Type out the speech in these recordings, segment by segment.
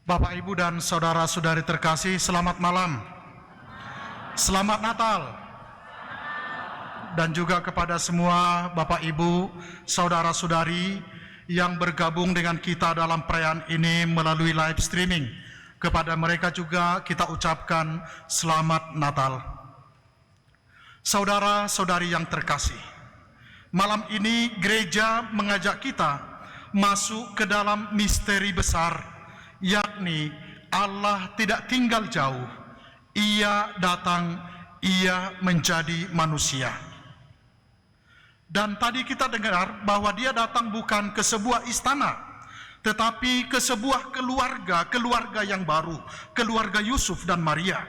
Bapak, Ibu, dan saudara-saudari terkasih, selamat malam. Selamat Natal. Dan juga kepada semua Bapak, Ibu, saudara-saudari yang bergabung dengan kita dalam perayaan ini melalui live streaming. Kepada mereka juga kita ucapkan selamat Natal. Saudara-saudari yang terkasih, malam ini gereja mengajak kita masuk ke dalam misteri besar, yakni Allah tidak tinggal jauh, Ia datang, Ia menjadi manusia. Dan tadi kita dengar bahwa Dia datang bukan ke sebuah istana, tetapi ke sebuah keluarga yang baru, keluarga Yusuf dan Maria.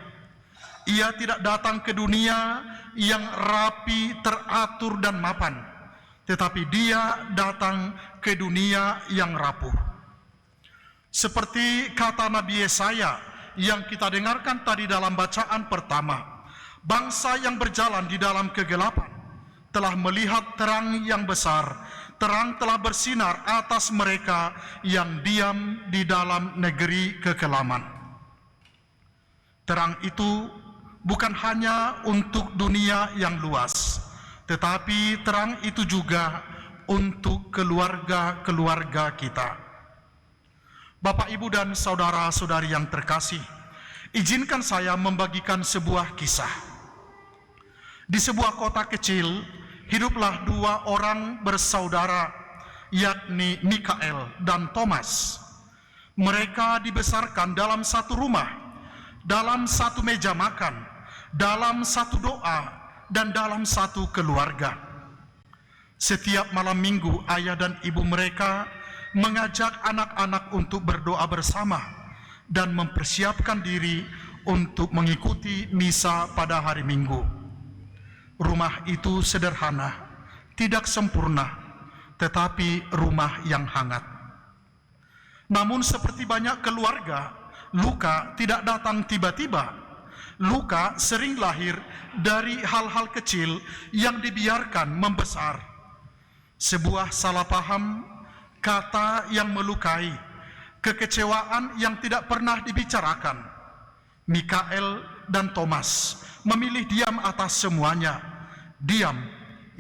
Ia tidak datang ke dunia yang rapi, teratur dan mapan, tetapi Dia datang ke dunia yang rapuh. Seperti kata Nabi Yesaya yang kita dengarkan tadi dalam bacaan pertama, bangsa yang berjalan di dalam kegelapan telah melihat terang yang besar, terang telah bersinar atas mereka yang diam di dalam negeri kekelaman. Terang itu bukan hanya untuk dunia yang luas, tetapi terang itu juga untuk keluarga-keluarga kita. Bapak, Ibu, dan saudara-saudari yang terkasih, izinkan saya membagikan sebuah kisah. Di sebuah kota kecil, hiduplah dua orang bersaudara, yakni Mikael dan Thomas. Mereka dibesarkan dalam satu rumah, dalam satu meja makan, dalam satu doa, dan dalam satu keluarga. Setiap malam minggu, ayah dan ibu mereka mengajak anak-anak untuk berdoa bersama dan mempersiapkan diri untuk mengikuti misa pada hari Minggu. Rumah itu sederhana, tidak sempurna, tetapi rumah yang hangat. Namun seperti banyak keluarga, luka tidak datang tiba-tiba. Luka sering lahir dari hal-hal kecil yang dibiarkan membesar. Sebuah salah paham, kata yang melukai, kekecewaan yang tidak pernah dibicarakan. Mikael dan Thomas memilih diam atas semuanya. Diam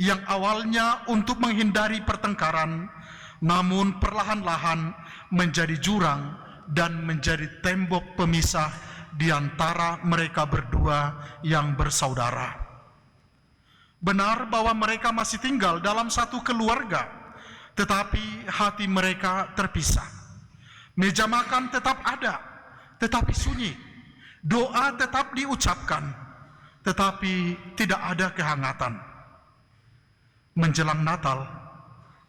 yang awalnya untuk menghindari pertengkaran, namun perlahan-lahan menjadi jurang dan menjadi tembok pemisah di antara mereka berdua yang bersaudara. Benar bahwa mereka masih tinggal dalam satu keluarga, tetapi hati mereka terpisah. Meja makan tetap ada, tetapi sunyi. Doa tetap diucapkan, tetapi tidak ada kehangatan. Menjelang Natal,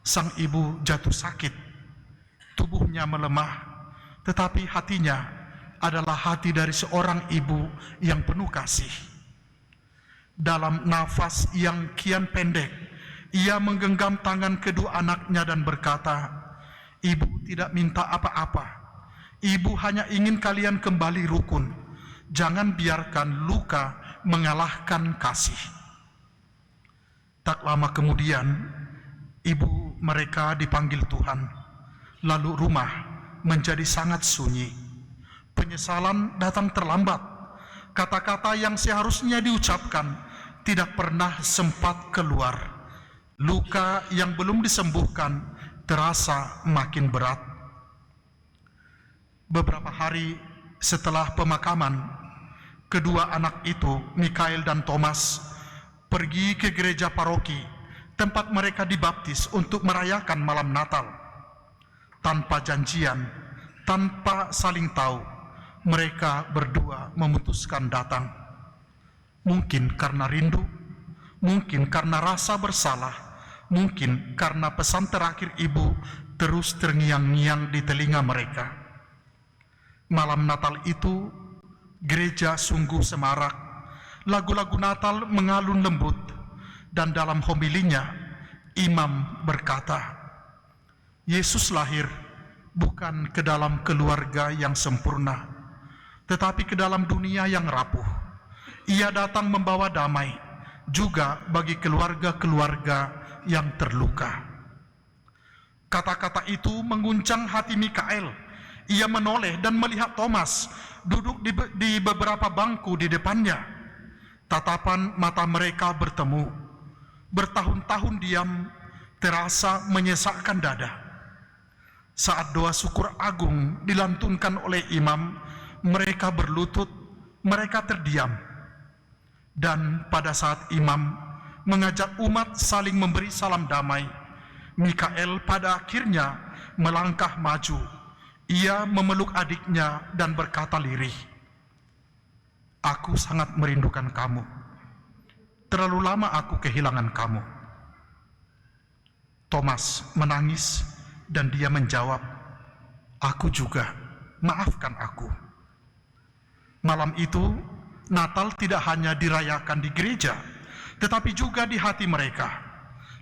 sang ibu jatuh sakit. Tubuhnya melemah, tetapi hatinya adalah hati dari seorang ibu yang penuh kasih. Dalam nafas yang kian pendek, ia menggenggam tangan kedua anaknya dan berkata, "Ibu tidak minta apa-apa. Ibu hanya ingin kalian kembali rukun. Jangan biarkan luka mengalahkan kasih." Tak lama kemudian, ibu mereka dipanggil Tuhan. Lalu rumah menjadi sangat sunyi. Penyesalan datang terlambat. Kata-kata yang seharusnya diucapkan tidak pernah sempat keluar. Luka yang belum disembuhkan terasa makin berat. Beberapa hari setelah pemakaman, kedua anak itu, Mikael dan Thomas, pergi ke gereja paroki tempat mereka dibaptis untuk merayakan malam Natal. Tanpa janjian, tanpa saling tahu, mereka berdua memutuskan datang. Mungkin karena rindu, mungkin karena rasa bersalah, mungkin karena pesan terakhir ibu terus terngiang-ngiang di telinga mereka. Malam Natal itu, gereja sungguh semarak. Lagu-lagu Natal mengalun lembut, dan dalam homilinya, imam berkata, Yesus lahir bukan ke dalam keluarga yang sempurna, tetapi ke dalam dunia yang rapuh. Ia datang membawa damai, juga bagi keluarga-keluarga yang terluka. Kata-kata itu mengguncang hati Mikael Ia menoleh dan melihat Thomas duduk di beberapa bangku di depannya. Tatapan mata mereka bertemu. Bertahun-tahun diam terasa menyesakkan dada. Saat doa syukur agung dilantunkan oleh imam, mereka berlutut, mereka terdiam. Dan pada saat imam mengajak umat saling memberi salam damai, Mikael pada akhirnya melangkah maju. Ia memeluk adiknya dan berkata lirih, "Aku sangat merindukan kamu. Terlalu lama aku kehilangan kamu." Thomas menangis dan dia menjawab, "Aku juga, maafkan aku." Malam itu, Natal tidak hanya dirayakan di gereja, tetapi juga di hati mereka.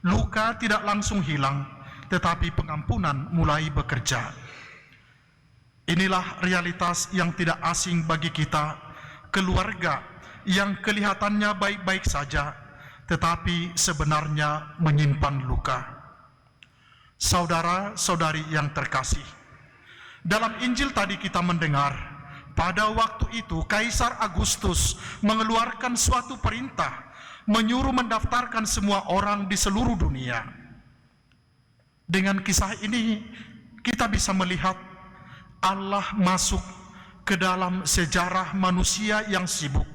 Luka tidak langsung hilang, tetapi pengampunan mulai bekerja. Inilah realitas yang tidak asing bagi kita, keluarga yang kelihatannya baik-baik saja, tetapi sebenarnya menyimpan luka. Saudara-saudari yang terkasih, dalam Injil tadi kita mendengar, pada waktu itu Kaisar Agustus mengeluarkan suatu perintah, menyuruh mendaftarkan semua orang di seluruh dunia. Dengan kisah ini, kita bisa melihat Allah masuk ke dalam sejarah manusia yang sibuk,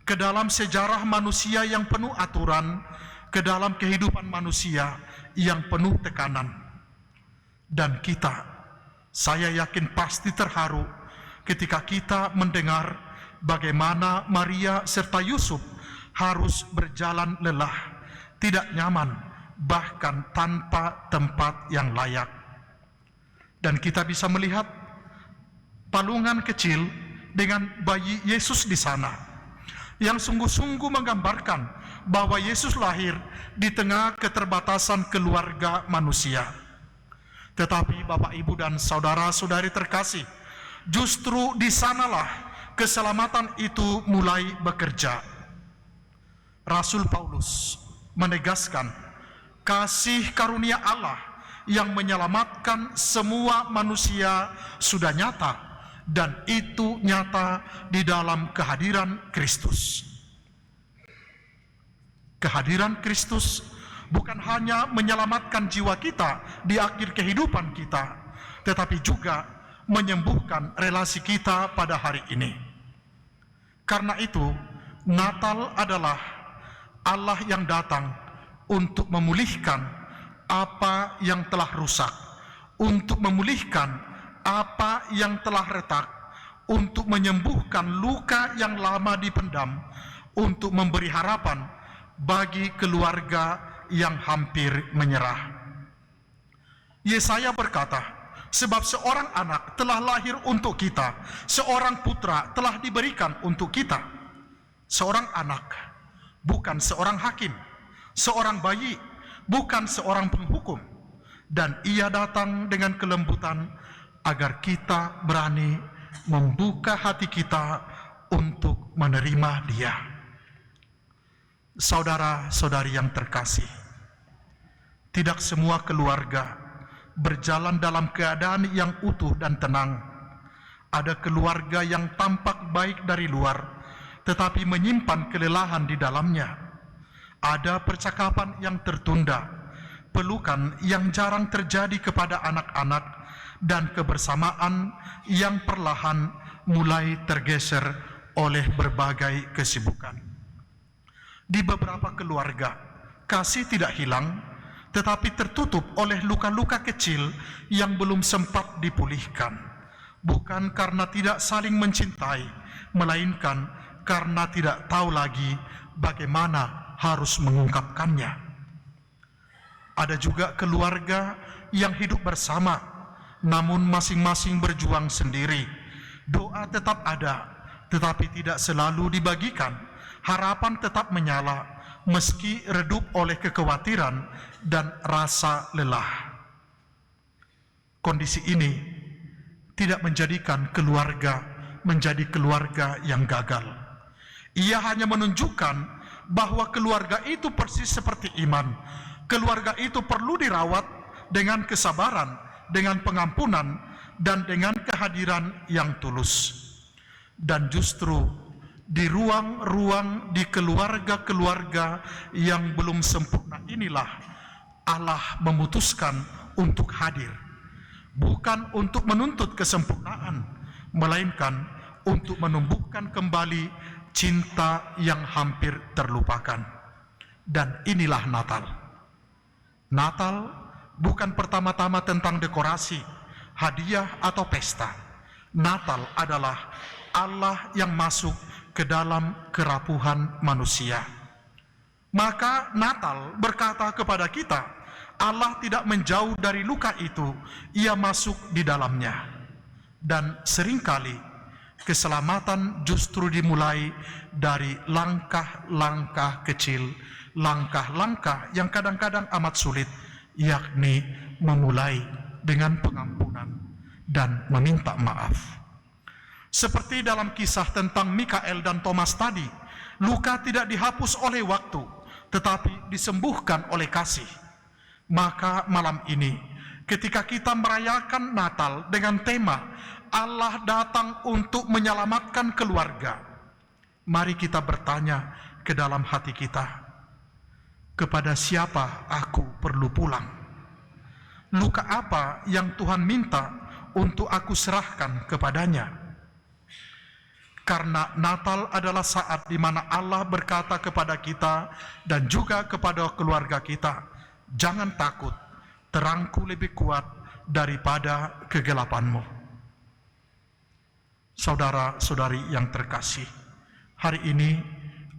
ke dalam sejarah manusia yang penuh aturan, ke dalam kehidupan manusia yang penuh tekanan. Dan kita, saya yakin pasti terharu ketika kita mendengar bagaimana Maria serta Yusuf harus berjalan lelah, tidak nyaman, bahkan tanpa tempat yang layak. Dan kita bisa melihat palungan kecil dengan bayi Yesus di sana, yang sungguh-sungguh menggambarkan bahwa Yesus lahir di tengah keterbatasan keluarga manusia. Tetapi Bapak, Ibu, dan saudara-saudari terkasih, justru di sanalah keselamatan itu mulai bekerja. Rasul Paulus menegaskan kasih karunia Allah yang menyelamatkan semua manusia sudah nyata, dan itu nyata di dalam kehadiran Kristus. Kehadiran Kristus bukan hanya menyelamatkan jiwa kita di akhir kehidupan kita, tetapi juga menyembuhkan relasi kita pada hari ini. Karena itu, Natal adalah Allah yang datang untuk memulihkan apa yang telah rusak, untuk memulihkan apa yang telah retak, untuk menyembuhkan luka yang lama dipendam, untuk memberi harapan bagi keluarga yang hampir menyerah. Yesaya berkata, "Sebab seorang anak telah lahir untuk kita, seorang putra telah diberikan untuk kita." Seorang anak, bukan seorang hakim, seorang bayi, bukan seorang penghukum. Dan ia datang dengan kelembutan agar kita berani membuka hati kita untuk menerima Dia. Saudara-saudari yang terkasih, tidak semua keluarga berjalan dalam keadaan yang utuh dan tenang. Ada keluarga yang tampak baik dari luar, tetapi menyimpan kelelahan di dalamnya. Ada percakapan yang tertunda, pelukan yang jarang terjadi kepada anak-anak, dan kebersamaan yang perlahan mulai tergeser oleh berbagai kesibukan. Di beberapa keluarga, kasih tidak hilang, tetapi tertutup oleh luka-luka kecil yang belum sempat dipulihkan. Bukan karena tidak saling mencintai, melainkan karena tidak tahu lagi bagaimana harus mengungkapkannya. Ada juga keluarga yang hidup bersama, namun masing-masing berjuang sendiri. Doa tetap ada, tetapi tidak selalu dibagikan. Harapan tetap menyala, meski redup oleh kekhawatiran dan rasa lelah. Kondisi ini tidak menjadikan keluarga menjadi keluarga yang gagal. Ia hanya menunjukkan bahwa keluarga itu persis seperti iman. Keluarga itu perlu dirawat dengan kesabaran, dengan pengampunan, dan dengan kehadiran yang tulus. Dan justru di ruang-ruang di keluarga-keluarga yang belum sempurna inilah Allah memutuskan untuk hadir, bukan untuk menuntut kesempurnaan, melainkan untuk menumbuhkan kembali cinta yang hampir terlupakan. Dan inilah Natal. Natal bukan pertama-tama tentang dekorasi, hadiah atau pesta. Natal adalah Allah yang masuk ke dalam kerapuhan manusia. Maka Natal berkata kepada kita, Allah tidak menjauh dari luka itu, Ia masuk di dalamnya. Dan seringkali keselamatan justru dimulai dari langkah-langkah kecil, langkah-langkah yang kadang-kadang amat sulit, yakni memulai dengan pengampunan dan meminta maaf. Seperti dalam kisah tentang Mikael dan Thomas tadi, luka tidak dihapus oleh waktu, tetapi disembuhkan oleh kasih. Maka malam ini, ketika kita merayakan Natal dengan tema Allah datang untuk menyelamatkan keluarga, mari kita bertanya ke dalam hati kita, kepada siapa aku perlu pulang? Luka apa yang Tuhan minta untuk aku serahkan kepadanya? Karena Natal adalah saat di mana Allah berkata kepada kita dan juga kepada keluarga kita, jangan takut, terangku lebih kuat daripada kegelapanmu. Saudara-saudari yang terkasih, hari ini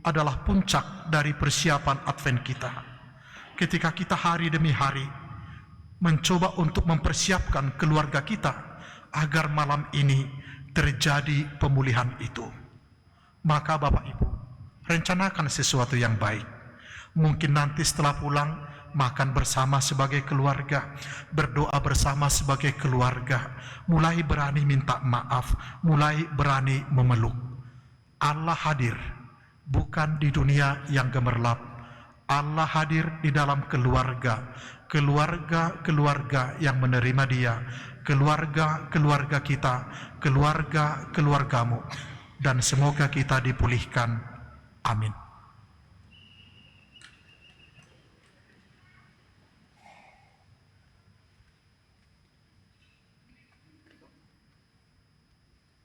adalah puncak dari persiapan Advent kita. Ketika kita hari demi hari mencoba untuk mempersiapkan keluarga kita agar malam ini terjadi pemulihan itu. Maka Bapak Ibu, rencanakan sesuatu yang baik. Mungkin nanti setelah pulang, makan bersama sebagai keluarga, berdoa bersama sebagai keluarga, mulai berani minta maaf, mulai berani memeluk. Allah hadir bukan di dunia yang gemerlap. Allah hadir di dalam keluarga, keluarga-keluarga yang menerima Dia, keluarga-keluarga kita, keluarga-keluargamu, dan semoga kita dipulihkan. Amin.